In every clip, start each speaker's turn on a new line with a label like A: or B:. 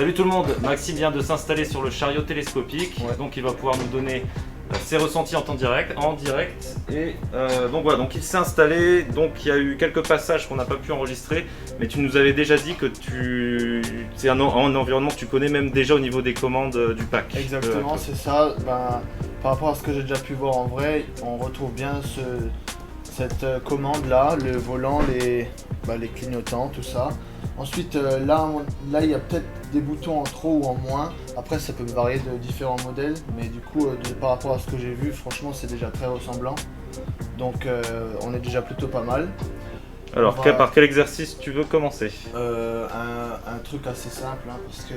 A: Salut tout le monde, Maxime vient de s'installer sur le chariot télescopique, donc il va pouvoir nous donner ses ressentis en temps direct, et donc voilà, donc il s'est installé, donc il y a eu quelques passages qu'on n'a pas pu enregistrer, mais tu nous avais déjà dit que c'est un environnement que tu connais même déjà au niveau des commandes du pack.
B: Exactement, c'est ça. Par rapport à ce que j'ai déjà pu voir en vrai, on retrouve bien cette commande là, le volant, les clignotants, tout ça. Ensuite là il y a peut-être des boutons en trop ou en moins, après ça peut varier de différents modèles, mais du coup par rapport à ce que j'ai vu, franchement c'est déjà très ressemblant, donc on est déjà plutôt pas mal.
A: Alors par quel exercice tu veux commencer?
B: Un truc assez simple, hein, parce que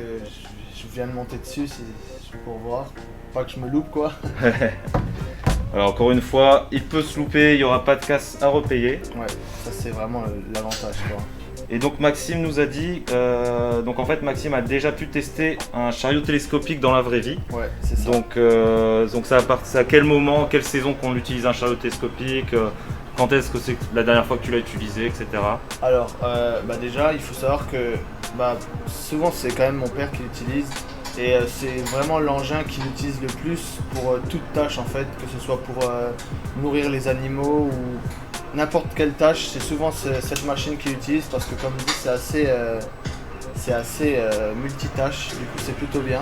B: je viens de monter dessus, c'est pour voir, pas que je me loupe quoi.
A: Alors encore une fois, il peut se louper, il n'y aura pas de casse à repayer.
B: Ouais, ça c'est vraiment l'avantage quoi.
A: Et donc Maxime nous a dit, donc en fait Maxime a déjà pu tester un chariot télescopique dans la vraie vie.
B: Ouais, c'est ça.
A: Donc ça à quel moment, quelle saison qu'on utilise un chariot télescopique, quand est-ce que c'est la dernière fois que tu l'as utilisé, etc.
B: Alors déjà il faut savoir que souvent c'est quand même mon père qui l'utilise. Et c'est vraiment l'engin qu'il utilise le plus pour toute tâche en fait, que ce soit pour nourrir les animaux ou n'importe quelle tâche, c'est souvent cette machine qu'il utilise parce que comme dit c'est assez multitâche, du coup c'est plutôt bien.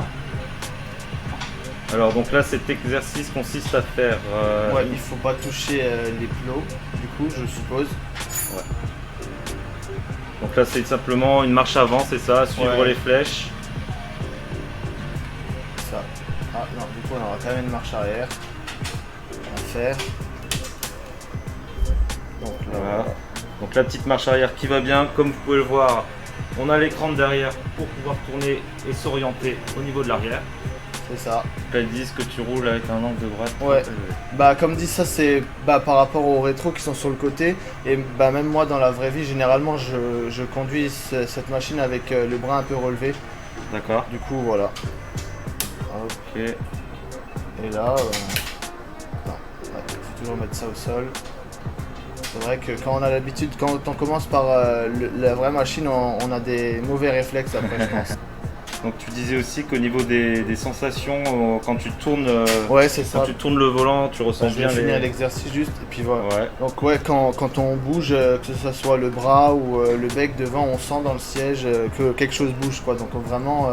A: Alors donc là cet exercice consiste à faire...
B: Ouais, il faut pas toucher les plots, du coup je suppose.
A: Ouais. Donc là c'est simplement une marche avant, c'est ça, suivre les flèches.
B: Ah non, du coup on aura quand même une marche arrière à faire. Donc là,
A: voilà. Donc la petite marche arrière qui va bien, comme vous pouvez le voir, on a l'écran de derrière pour pouvoir tourner et s'orienter au niveau de l'arrière.
B: C'est ça.
A: Là ils disent que tu roules avec un angle de droite.
B: Ouais. Comme dit ça c'est par rapport aux rétros qui sont sur le côté, et même moi dans la vraie vie généralement je conduis cette machine avec le bras un peu relevé.
A: D'accord.
B: Du coup voilà.
A: Ok.
B: Et là, faut toujours mettre ça au sol. C'est vrai que quand on a l'habitude, quand on commence par la vraie machine, on a des mauvais réflexes après, je pense.
A: Donc tu disais aussi qu'au niveau des sensations, quand tu tournes,
B: c'est ça.
A: Quand tu tournes le volant, tu ressens bien
B: Je vais finir l'exercice juste, et puis voilà.
A: Ouais.
B: Donc quand on bouge, que ce soit le bras ou le bec devant, on sent dans le siège que quelque chose bouge, quoi. Donc vraiment...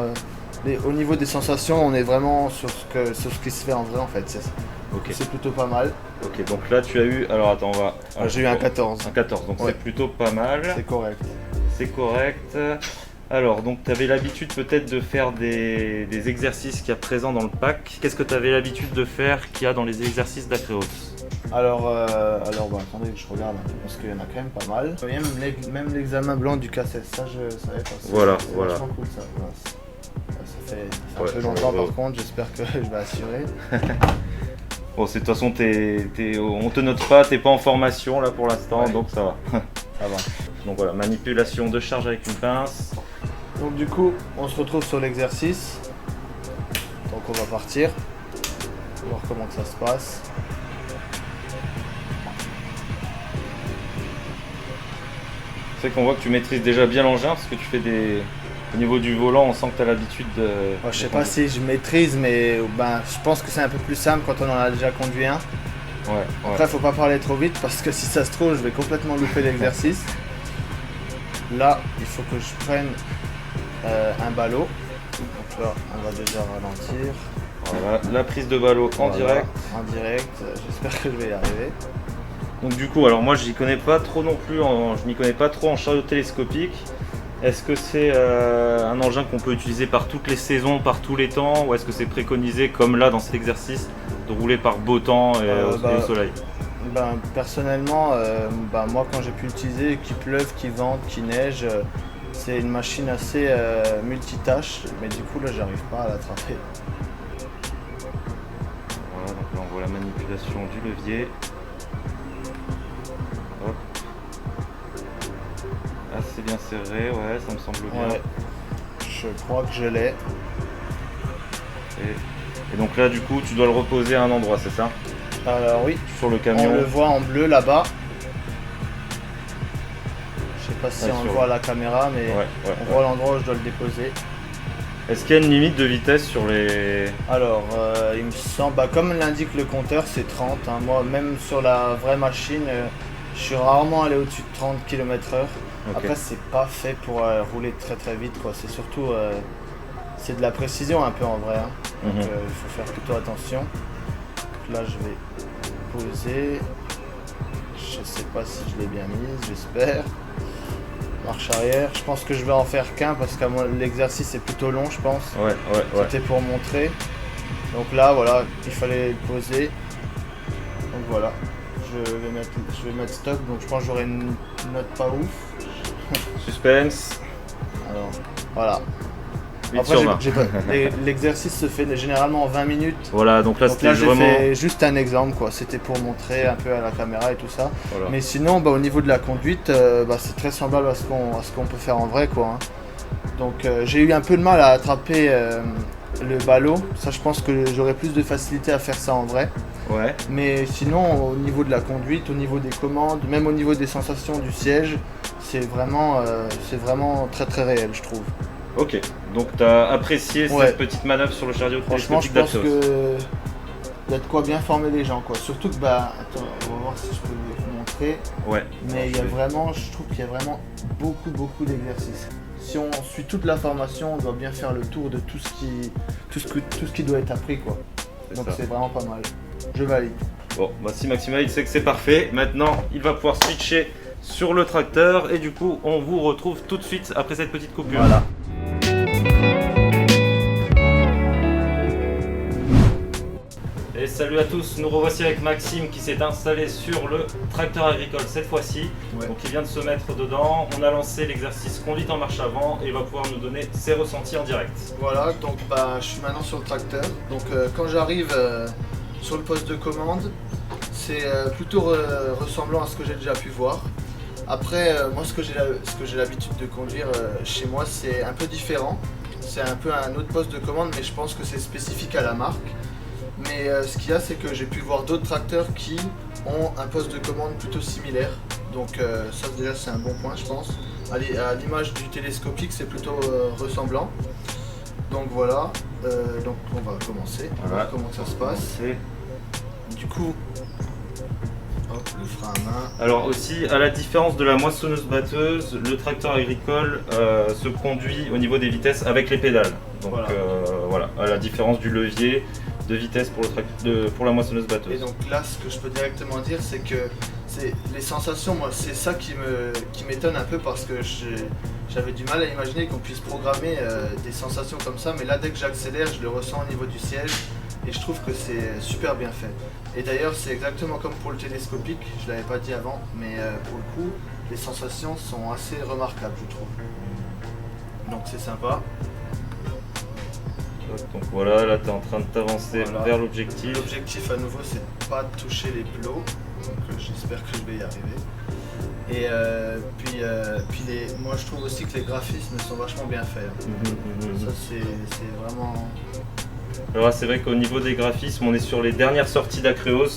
B: au niveau des sensations, on est vraiment sur ce qui se fait en vrai en fait. C'est plutôt pas mal.
A: Ok, donc là tu as eu... Alors attends, on va...
B: J'ai eu un 14.
A: Un 14, donc c'est plutôt pas mal.
B: C'est correct.
A: C'est correct. Alors, donc tu avais l'habitude peut-être de faire des exercices qu'il y a présents dans le pack. Qu'est-ce que tu avais l'habitude de faire qu'il y a dans les exercices d'Acreos?
B: Alors attendez que je regarde un peu parce qu'il y en a quand même pas mal. Même l'examen blanc du K16, ça je savais pas.
A: Voilà.
B: C'est vachement cool ça. Ça fait un peu longtemps par contre, j'espère que je vais assurer.
A: Bon, de toute façon, on te note pas, t'es pas en formation là pour l'instant, donc ça va.
B: Ça va.
A: Donc voilà, manipulation de charge avec une pince.
B: Donc du coup, on se retrouve sur l'exercice. Donc on va partir. On va voir comment que ça se passe.
A: C'est qu'on voit que tu maîtrises déjà bien l'engin parce que tu fais au niveau du volant, on sent que tu as l'habitude de...
B: Je sais pas si je maîtrise, mais je pense que c'est un peu plus simple quand on en a déjà conduit un.
A: Ouais.
B: Après, faut pas parler trop vite parce que si ça se trouve, je vais complètement louper l'exercice. Là, il faut que je prenne un ballot. Donc là, on va déjà ralentir.
A: Voilà, la prise de ballot direct.
B: En direct, j'espère que je vais y arriver.
A: Donc du coup, alors moi j'y connais pas trop non plus, je m'y connais pas trop en chariot télescopique. Est-ce que c'est un engin qu'on peut utiliser par toutes les saisons, par tous les temps, ou est-ce que c'est préconisé, comme là dans cet exercice, de rouler par beau temps et au soleil?
B: Personnellement, moi quand j'ai pu l'utiliser, qu'il pleuve, qu'il vente, qu'il neige, c'est une machine assez multitâche, mais du coup là j'arrive pas à l'attraper.
A: Voilà, donc là on voit la manipulation du levier. Hop. Assez bien serré, ouais, ça me semble bien.
B: Ouais, je crois que je l'ai.
A: Et donc là du coup tu dois le reposer à un endroit, c'est ça?
B: Alors oui,
A: sur le camion.
B: On le voit en bleu là-bas. Je sais pas si on le voit à la caméra, mais on voit l'endroit où je dois le déposer.
A: Est-ce qu'il y a une limite de vitesse sur les...
B: Alors, il me semble, comme l'indique le compteur, c'est 30. Hein. Moi, même sur la vraie machine, je suis rarement allé au-dessus de 30 km/h.
A: Ok.
B: Après, c'est pas fait pour rouler très très vite, quoi. C'est surtout, c'est de la précision un peu en vrai. Hein. Donc, il faut faire plutôt attention. Donc là, je vais poser. Je sais pas si je l'ai bien mise, j'espère. Marche arrière. Je pense que je vais en faire qu'un parce que l'exercice est plutôt long, je pense.
A: Ouais.
B: C'était pour montrer. Donc là, voilà, il fallait le poser. Donc voilà, je vais mettre stop. Donc je pense que j'aurai une note pas ouf.
A: Suspense.
B: Alors, voilà.
A: 8
B: Après,
A: sur 20.
B: l'exercice se fait généralement en 20 minutes.
A: Voilà, donc là
B: Donc
A: c'était
B: là, j'ai
A: vraiment...
B: fait juste un exemple, quoi. C'était pour montrer un peu à la caméra et tout ça.
A: Voilà.
B: Mais sinon, au niveau de la conduite, c'est très semblable à ce qu'on peut faire en vrai, quoi. Hein. Donc j'ai eu un peu de mal à attraper le ballot. Ça, je pense que j'aurais plus de facilité à faire ça en vrai.
A: Ouais.
B: Mais sinon, au niveau de la conduite, au niveau des commandes, même au niveau des sensations du siège, c'est vraiment très très réel, je trouve.
A: Ok, donc tu as apprécié
B: Ouais.
A: cette petite manœuvre sur le chariot
B: Franchement, je
A: télescopique
B: pense
A: d'Axios.
B: que il y a de quoi bien former les gens, quoi. Surtout que, attends, on va voir si je peux vous montrer.
A: Ouais.
B: Mais il y a vraiment, je trouve qu'il y a vraiment beaucoup d'exercices. Si on suit toute la formation, on doit bien faire le tour de tout ce qui doit être appris, quoi. Donc
A: ça.
B: c'est vraiment pas mal. Je valide.
A: Bon, bah si Maxima il sait que c'est parfait, maintenant il va pouvoir switcher sur le tracteur et du coup on vous retrouve tout de suite après cette petite coupure.
B: Voilà.
A: Et salut à tous, nous revoici avec Maxime qui s'est installé sur le tracteur agricole cette fois-ci.
B: Ouais.
A: Donc il vient de se mettre dedans, on a lancé l'exercice conduite en marche avant et il va pouvoir nous donner ses ressentis en direct.
B: Voilà, donc je suis maintenant sur le tracteur. Donc quand j'arrive sur le poste de commande, c'est plutôt ressemblant à ce que j'ai déjà pu voir. Après, moi ce que j'ai l'habitude de conduire chez moi, c'est un peu différent. C'est un peu un autre poste de commande, mais je pense que c'est spécifique à la marque. Mais ce qu'il y a, c'est que j'ai pu voir d'autres tracteurs qui ont un poste de commande plutôt similaire. Donc ça déjà c'est un bon point, je pense. À l'image du télescopique, c'est plutôt ressemblant. Donc voilà, donc on va commencer. On va
A: Voilà.
B: voir comment ça se passe. Du coup, hop, le frein à main.
A: Alors aussi, à la différence de la moissonneuse-batteuse, le tracteur agricole se conduit au niveau des vitesses avec les pédales. Donc
B: Voilà.
A: voilà, à la différence du levier de vitesse pour la moissonneuse-batteuse.
B: Et donc là, ce que je peux directement dire, c'est que les sensations, moi, c'est ça qui m'étonne un peu parce que j'avais du mal à imaginer qu'on puisse programmer des sensations comme ça, mais là, dès que j'accélère, je le ressens au niveau du siège et je trouve que c'est super bien fait. Et d'ailleurs, c'est exactement comme pour le télescopique, je l'avais pas dit avant, mais pour le coup, les sensations sont assez remarquables, je trouve. Donc c'est sympa.
A: Donc voilà, là tu es en train de t'avancer
B: Voilà.
A: vers l'objectif.
B: L'objectif à nouveau, c'est de pas toucher les plots, donc j'espère que je vais y arriver. Et moi je trouve aussi que les graphismes sont vachement bien faits. Ça c'est vraiment...
A: Alors là, c'est vrai qu'au niveau des graphismes, on est sur les dernières sorties d'Acreos.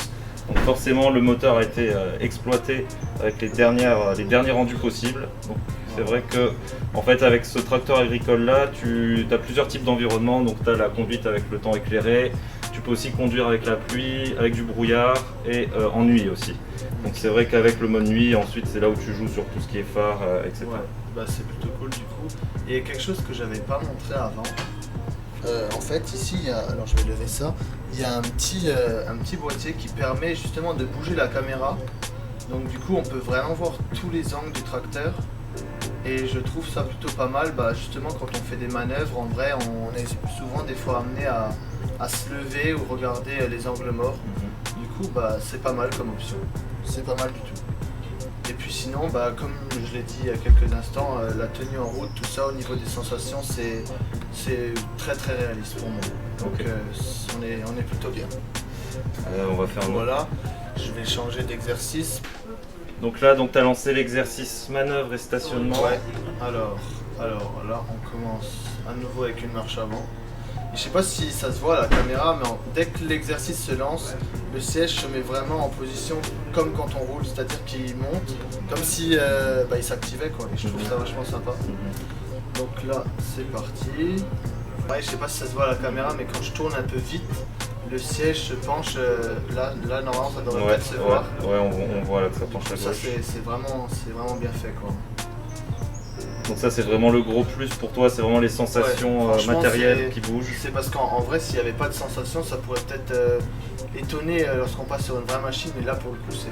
A: Donc forcément, le moteur a été exploité avec les derniers rendus possibles. Donc c'est vrai que en fait, avec ce tracteur agricole là, tu as plusieurs types d'environnement. Donc tu as la conduite avec le temps éclairé, tu peux aussi conduire avec la pluie, avec du brouillard et en nuit aussi. Donc c'est vrai qu'avec le mode nuit, ensuite c'est là où tu joues sur tout ce qui est phare, etc.
B: Ouais, c'est plutôt cool du coup. Et quelque chose que j'avais pas montré avant. En fait ici, alors je vais lever ça, il y a un petit boîtier qui permet justement de bouger la caméra. Donc du coup on peut vraiment voir tous les angles du tracteur. Et je trouve ça plutôt pas mal, justement quand on fait des manœuvres, en vrai on est souvent des fois amené à se lever ou regarder les angles morts. Du coup c'est pas mal comme option, c'est pas mal du tout. Et puis sinon, comme je l'ai dit il y a quelques instants, la tenue en route, tout ça au niveau des sensations, c'est très très réaliste pour moi. Donc
A: Ok.
B: on est plutôt bien.
A: On va faire un autre.
B: Voilà, je vais changer d'exercice.
A: Donc là, tu as lancé l'exercice manœuvre et stationnement.
B: Ouais, alors là on commence à nouveau avec une marche avant. Et je sais pas si ça se voit à la caméra, mais dès que l'exercice se lance, le siège se met vraiment en position comme quand on roule, c'est-à-dire qu'il monte, comme si il s'activait quoi. Et je trouve ça vachement sympa. Donc là c'est parti. Ouais, je sais pas si ça se voit à la caméra, mais quand je tourne un peu vite, le siège se penche, là normalement ça devrait peut-être se voir.
A: Ouais, on voit là que ça penche à
B: Ça
A: gauche.
B: c'est vraiment bien fait quoi.
A: Donc ça c'est vraiment le gros plus pour toi, c'est vraiment les sensations matérielles qui bougent.
B: C'est parce qu'en vrai s'il n'y avait pas de sensations ça pourrait peut-être étonner lorsqu'on passe sur une vraie machine, mais là pour le coup c'est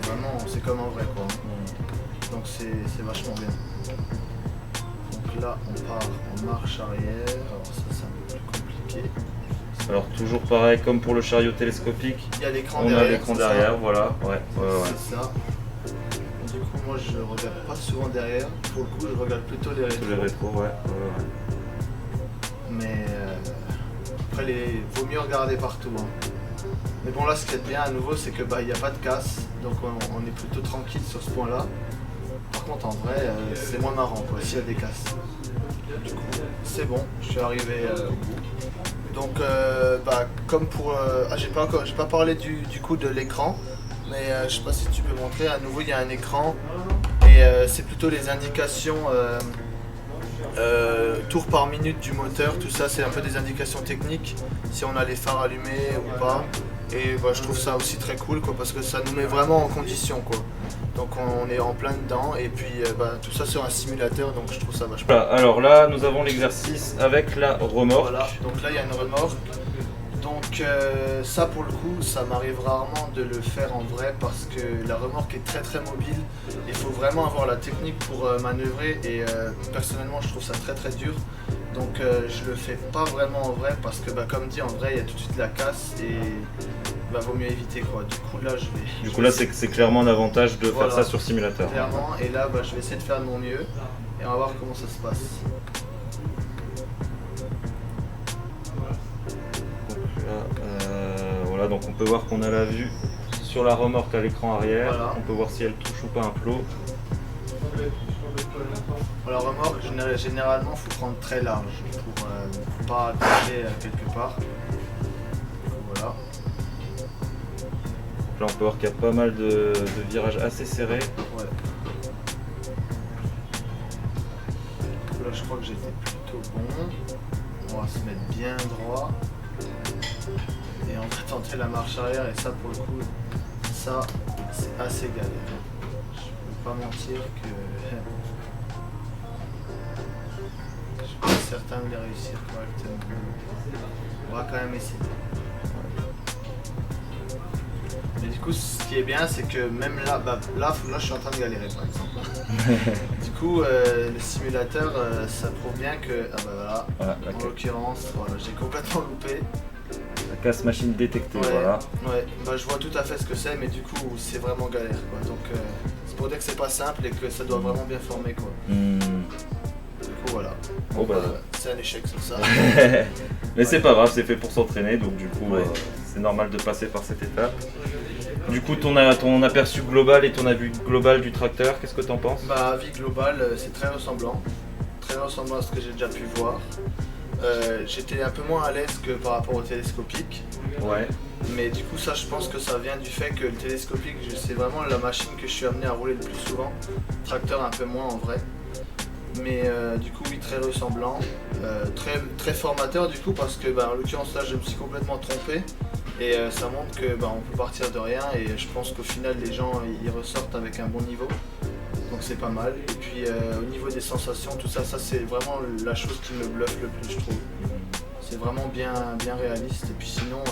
B: comme en vrai quoi. Donc c'est vachement bien. Donc là on part en marche arrière, alors ça c'est un peu plus compliqué.
A: Alors toujours pareil comme pour le chariot télescopique,
B: il y a l'écran
A: on
B: derrière.
A: a l'écran derrière, voilà. Ouais.
B: C'est ça. Du coup moi je regarde pas souvent derrière, pour le coup je regarde plutôt les rétros.
A: Les rétros, ouais.
B: Mais après vaut mieux regarder partout. Hein. Mais bon là ce qui est bien à nouveau c'est que il n'y a pas de casse, donc on est plutôt tranquille sur ce point là. Par contre en vrai c'est moins marrant quoi s'il y a des casses. Du coup c'est bon, je suis arrivé au bout. Donc comme pour... j'ai pas parlé du coup de l'écran, mais je sais pas si tu peux montrer, à nouveau il y a un écran et c'est plutôt les indications tours par minute du moteur, tout ça c'est un peu des indications techniques, si on a les phares allumés ou pas. Et je trouve ça aussi très cool quoi, parce que ça nous met vraiment en condition quoi. Donc on est en plein dedans et puis tout ça sur un simulateur, donc je trouve ça vachement.
A: Voilà, alors là nous avons l'exercice avec la remorque.
B: Voilà, donc là il y a une remorque. Donc ça pour le coup ça m'arrive rarement de le faire en vrai parce que la remorque est très mobile. Il faut vraiment avoir la technique pour manœuvrer et personnellement je trouve ça très dur. Donc je le fais pas vraiment en vrai parce que comme dit en vrai il y a tout de suite la casse et vaut mieux éviter quoi. Du coup là
A: c'est clairement un avantage de faire ça sur simulateur.
B: Clairement, et là je vais essayer de faire de mon mieux et on va voir comment ça se passe.
A: Voilà, donc on peut voir qu'on a la vue sur la remorque à l'écran arrière.
B: Voilà.
A: On peut voir si elle touche ou pas un plot.
B: La remorque, généralement, il faut prendre très large pour ne pas attacher quelque part. Voilà.
A: Donc là, on peut voir qu'il y a pas mal de virages assez serrés.
B: Ouais. Là, je crois que j'étais plutôt bon. On va se mettre bien droit. Et on va tenter la marche arrière. Et ça, pour le coup, ça, c'est assez galère. Je peux pas mentir que... je suis pas certain de les réussir correctement. On va quand même essayer. Mais du coup, ce qui est bien, c'est que même là, là je suis en train de galérer par exemple. Du coup, le simulateur, ça prouve bien que, voilà, en l'occurrence, voilà, j'ai complètement loupé.
A: La casse machine détectée,
B: ouais,
A: voilà.
B: Ouais, je vois tout à fait ce que c'est, mais du coup, c'est vraiment galère, quoi. Donc, c'est pour dire que c'est pas simple et que ça doit vraiment bien former, quoi. Du coup, voilà.
A: Bon,
B: c'est un échec sur ça.
A: Mais c'est pas grave, c'est fait pour s'entraîner, donc du coup, c'est normal de passer par cette étape. Du coup, ton aperçu global et ton avis global du tracteur, qu'est-ce que tu en penses?
B: Avis global, c'est très ressemblant à ce que j'ai déjà pu voir. J'étais un peu moins à l'aise que par rapport au télescopique.
A: Ouais.
B: Mais du coup ça je pense que ça vient du fait que le télescopique c'est vraiment la machine que je suis amené à rouler le plus souvent. Tracteur un peu moins en vrai. Mais du coup oui, très ressemblant, très formateur du coup parce que en l'occurrence là je me suis complètement trompé. Et ça montre que on peut partir de rien et je pense qu'au final les gens ils ressortent avec un bon niveau. Donc c'est pas mal. Et puis au niveau des sensations, tout ça, c'est vraiment la chose qui me bluffe le plus, je trouve. C'est vraiment bien réaliste. Et puis sinon,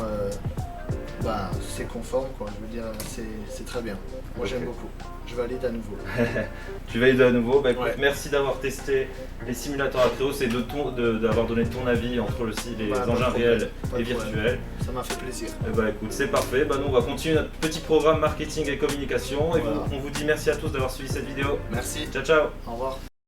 B: c'est conforme, quoi. Je veux dire, c'est très bien. Moi j'aime beaucoup. Je valide à nouveau.
A: Tu valides à nouveau. Écoute, merci d'avoir testé les simulateurs Atreo et d'avoir donné ton avis entre les engins réels et virtuels.
B: Ça m'a fait plaisir.
A: Écoute, c'est parfait. Nous on va continuer notre petit programme marketing et communication. Et on vous dit merci à tous d'avoir suivi cette vidéo.
B: Merci.
A: Ciao, ciao.
B: Au revoir.